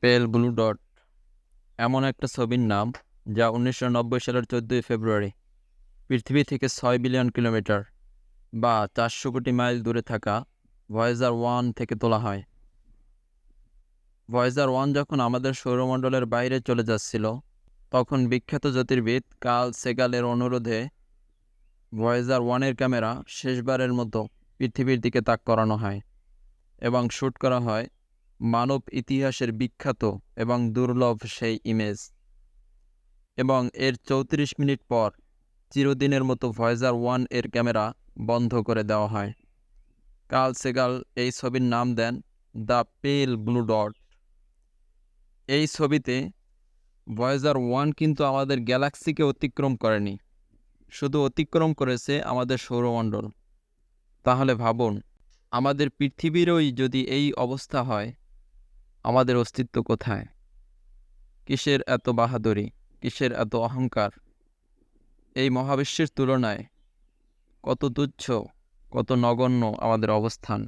পেল blue dot এমন একটা ছবির নাম যা 1990 সালের 14 ফেব্রুয়ারি পৃথিবী থেকে 6 বিলিয়ন কিলোমিটার বা 400 কোটি মাইল দূরে থাকা ভয়েজার 1 থেকে তোলা হয়। ভয়েজার 1 যখন আমাদের সৌরমণ্ডলের বাইরে চলে যাচ্ছিল, তখন বিখ্যাত জ্যোতির্বিদ কার্ল সেগালের অনুরোধে ভয়েজার 1-এর ক্যামেরা শেষবারের মতো পৃথিবীর দিকে তাক করানো হয় এবং শ্যুট করা হয় মানব ইতিহাসের বিখ্যাত এবং দুর্লভ সেই ইমেজ। এবং এর 34 মিনিট পর চিরদিনের মতো ভয়েজার 1 এর ক্যামেরা বন্ধ করে দেওয়া হয়। কার্ল সেগাল এই ছবির নাম দেন দ্য পেল ব্লু ডট। এই ছবিতে ভয়েজার 1 কিন্তু আমাদের গ্যালাক্সিকে অতিক্রম করেনি, শুধু অতিক্রম করেছে আমাদের সৌরমণ্ডল। তাহলে ভাবুন, আমাদের পৃথিবীরই যদি এই অবস্থা হয়, আমাদের অস্তিত্ব কোথায়? কিসের এত বাহাদুরি, কিসের এত অহংকার? এই মহাবিশ্বের তুলনায় কত তুচ্ছ, কত নগণ্য আমাদের অবস্থান।